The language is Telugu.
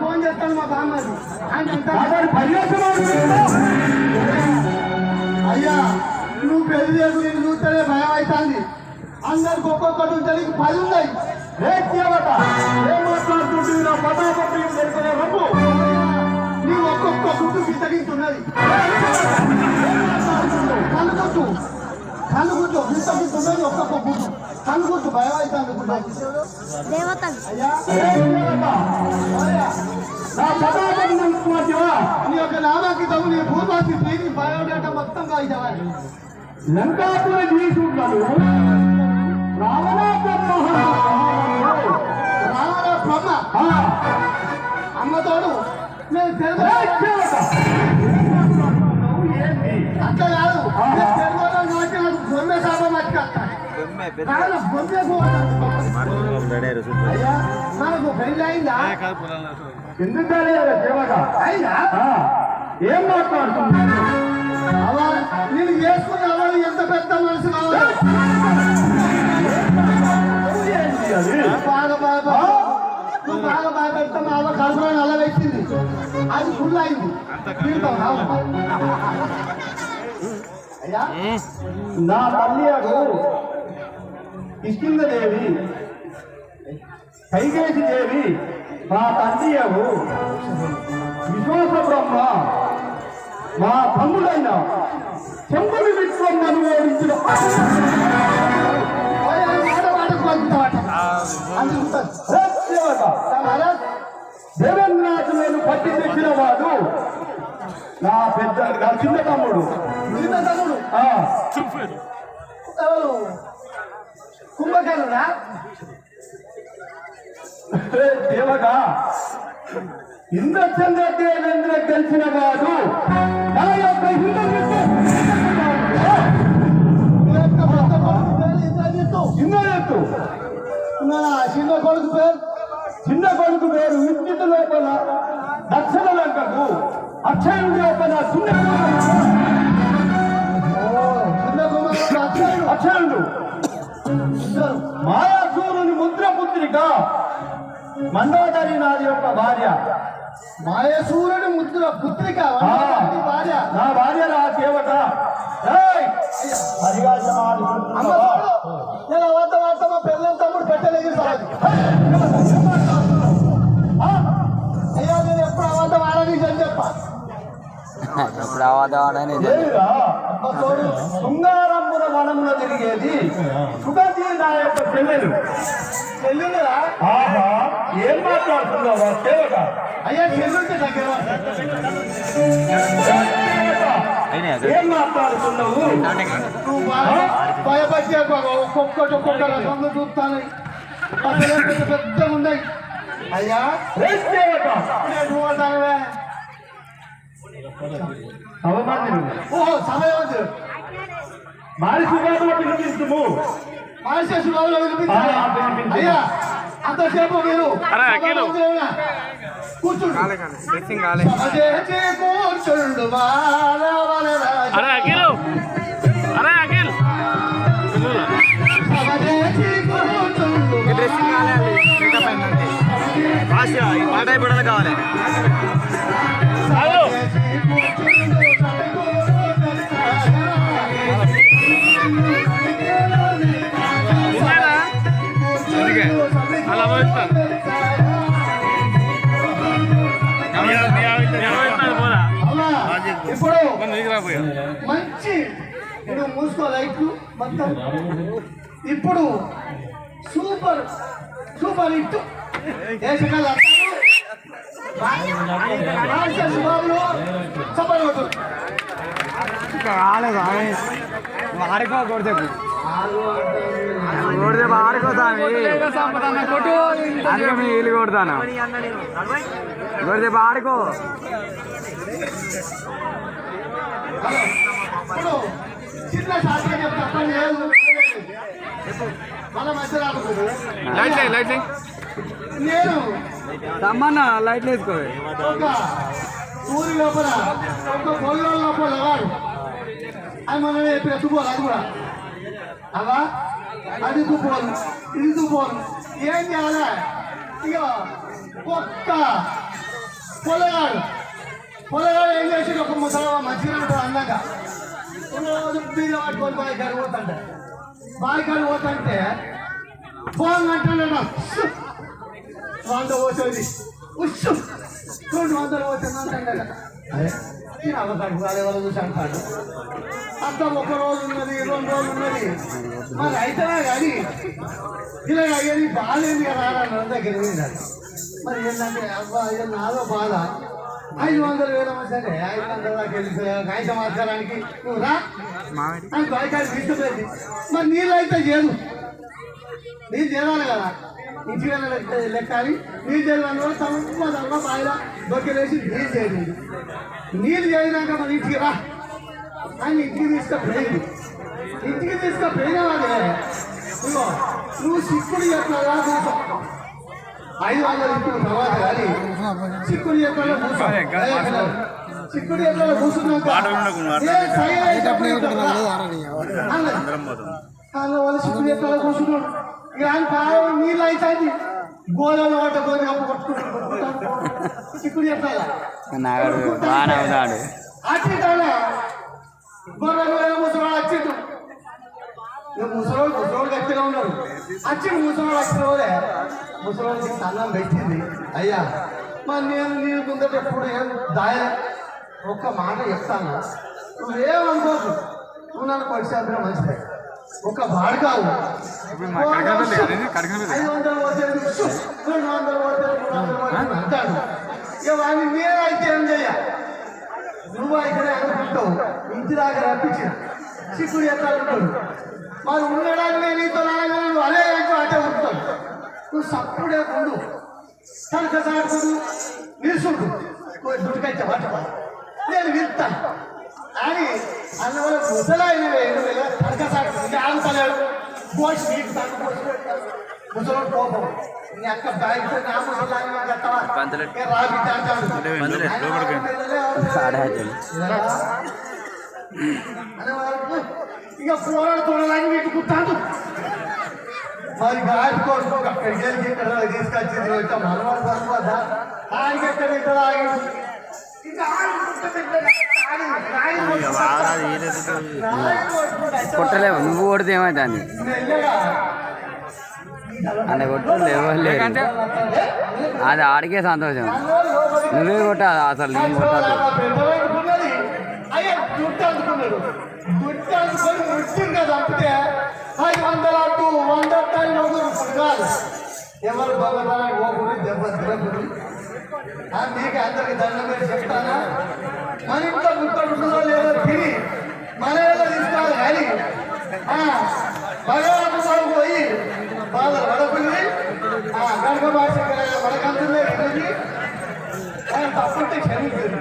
ఫోన్ చేస్తాను మా బామ్మది అయ్యా నువ్వు పెళ్లి చేసి నేను చూస్తేనే భయం అవుతుంది అందరికి ఒక్కొక్కటి ఉంటే నీకు 10 ఉన్నాయి నీ ఒక్కొక్క గుడ్డు విస్తగించున్నది కనుగుడ్డు విస్తగించున్నది ఒక్కొక్క గుడ్డు కనుగుడ్డు భయం అవుతుంది నీ యొక్క నామాంకితం నీ భూమాసి నీ బయోడేటా మొత్తం కావాలి లంకాపుర తీసుకుంటాను రావణ బ్రహ్మ అమ్మతోడు నేను అట్లా కాదు బొమ్మె శాపం మనకు పెళ్లి అయిందా ఎందుకు అయినా ఏం మాట్లాడుతున్నా నేను చేసుకున్న వాళ్ళు ఎంత పెద్ద మనసు కావాలి నువ్వు బాగా భయపెడతా మా అవ్వ కడుపులో నల్ల పెట్టింది అది ఫుల్ అయింది అయ్యా నా తల్లి కిష్కిందదేవి కైకేశి దేవి మా తండ్రియవు విశ్వాస బ్రహ్మ మా తమ్ముడైన చెంపుని విశ్వమ్మను ఓడించిన దేవేంద్రనాథులను పట్టి తెచ్చిన వాడు నా పెద్ద నా చిన్న తమ్ముడు కుంభకర్ణుడా దేవగా ఇంద్రచంద్ర దేవేంద్ర గెలిచిన వాడు నా యొక్క ఇంద్రజిత్తు చిన్న కొడుకు పేరు విద్యుత్ లోపల దక్షిణ లంకకు అక్షయుడి లోపల అక్షయుడు మాయాసూరుని ముద్రపుత్రిక మండోదరి నాది యొక్క భార్య మాయసూరుని ముద్ర పుత్రిక భార్య నా భార్య నా దేవత నేను అవంత వార్త మా పెళ్ళం తమ్ముడు పెట్టలేదు అయ్యా నేను ఎప్పుడు అవంత వాడని చెప్పా శృంగారంపుర వనమున తిరిగేది సుగతి నా యొక్క చెల్లెలు చెల్లురా ఏం మాట్లాడుతున్నావా సేవక అయ్యా చెల్లుంటే దగ్గర ఏం మాట్లాడుతున్నావు భయపడి ఒక్కొక్కటి ఒక్కొక్క రకంగా చూస్తాను అసలు పెద్దగా ఉన్నాయి అయ్యా ఓహో సమయం మారి శుభాలు పిలిపిస్తుము మారిసే శుభాలు అయ్యా అంతసేపు మీరు కూర్చుండు కూర్చుండు పాట అయిపోవడానికి కావాలి అలా ఇప్పుడు మంచి ఇప్పుడు మూసుకో లైట్లు మొత్తం ఇప్పుడు సూపర్ సూపర్ హిట్ దేశకాలు ఆడుకో కొడితే ఆడుకోతాను అందుకే మీ ఇల్లు కొడతాను కొడితే ఆడుకో చిన్న శాస్త్రం చెప్తా నేను తమ్మన్నా లైట్లు వేసుకో ఒక ఊరి లోపల ఒక పొలం లోపల వాడు అది మనం ఎత్తుకోవాలి అది కూడా అవ్వా అది తుపోను ఇది తుపోను ఏం చేయాలి ఇక ఒక్క పొలగాడు ఏం చేసి ఒక ముసలమ్మ మంచిగా ఉంటాడు అందంగా రోజు బీద పట్టుకొని బాయికాడు పోతుంటే ఫోన్ అంటాడు 100 పోసేది 200 పోతుంది అంటాడు అదే నేను అవకాశం వాళ్ళ ఎవరు చూసి అంటాడు అంత 1 రోజు ఉన్నది 2 రోజులు ఉన్నది మరి అయితేనే కానీ ఇలా అయ్యేది బాగాలేదు కదా నా దగ్గర వినాలి మరి ఏంటంటే అబ్బా ఇది నాదో బాధ 500,000 సరే 500 దాకా వెళ్ళిపోయా కాగితం మార్చడానికి నువ్వు రా అని బాయికాడు తీసుకుపోయింది మరి నీళ్ళు అయితే చేయదు నీళ్ళు చేయాలి కదా ఇంటికి లెక్కాలి నీళ్ళు చేయడం కూడా తమ్మ బాయిలో దొరికేసి నీళ్ళు చేయలేదు నీళ్ళు చేయడాక మన ఇంటికి రా అని ఇంటికి తీసుకుపోయింది ఇంటికి తీసుకుపోయిన వాడే ఇగో నువ్వు సిక్కుడు ఎట్లా కూర్చో 500 ఇప్పుడు తర్వాత కానీ చిక్కుడు ఎట్లా చిక్కుడు ఎట్లా కూర్చున్నాక వాళ్ళు చిక్కుడు ఎట్లా కూర్చున్నాడు ఇక ఆయన కాలం నీళ్ళు అవుతుంది గోళలు పట్టుకొని అప్పు కొట్టుకుంటాడు చిక్కుడు ఎట్లా అట్టి కాదా గొర్రెలు ముసలాడు వచ్చిండు ముసలోడు గట్టిగా ఉన్నాడు వచ్చిండు ముసలోడు వచ్చిన పోలే ముసలోడికి అన్నం పెట్టింది అయ్యా మరి నేను నీళ్ళు ముందట ఎప్పుడు ఏం దాయ ఒక్క మాట చెప్తాను నువ్వేమనుకోకు నువ్వు నన్ను పరిశాంతం మంచిదే ఒక బాడకావు 500 పోతే 200 పోతే 300 పోతే అంటాడు ఇక వాడిని నేనైతే ఏం చెయ్య నువ్వు అయితే అనుకుంటావు ఇంటి దాకా రప్పించిన చిక్కుడు ఎట్లా ఉంటాడు మరి ఉండడానికి నీతో నాన్న నువ్వు అదే ఏంటో అటే ఉంటావు నువ్వు సప్పుడే ఉండు తనక సాటుడు నిలుచుండు దుడికైతే పట్ట నేను వింటాను అని అందువల్ల ముసలాయన తనక సాటు ఆగుతలేడు పోసి నీకు తనకు పోసి ముసలోడు కోపం నీ అక్క బ్యాగ్ నా ముసలాయన రాబిడ్డ అంటాడు ఇక పోరాడు తోడలాగి పెట్టుకుంటాడు మరి గాడి కోసం అక్కడికి వెళ్ళి ఇక్కడ తీసుకొచ్చింది వచ్చా మనవాడు ఆయనకి ఎక్కడ ఇక్కడ ఆగి కొట్టలేవు నువ్వు కొడితే ఏమైంది అంటే కొట్టలేవు అది ఆడికే సంతోషం నువ్వే కొట్టాలి అసలు నేను కొట్టాలి ఎవరు భగవతానికి ఓకుని దెబ్బ తిరగదు నీకు అందరికి దండం పెట్టి చెప్తానా మన ఇంట్లో ముట్టడుతుందో లేదో తిని మన ఏదో తీసుకోవాలి కానీ భగవంతుడు పోయి బాధలు పడకుంది గర్భ భాష వడకంతులే వెళ్ళి తప్పుంటే క్షమించింది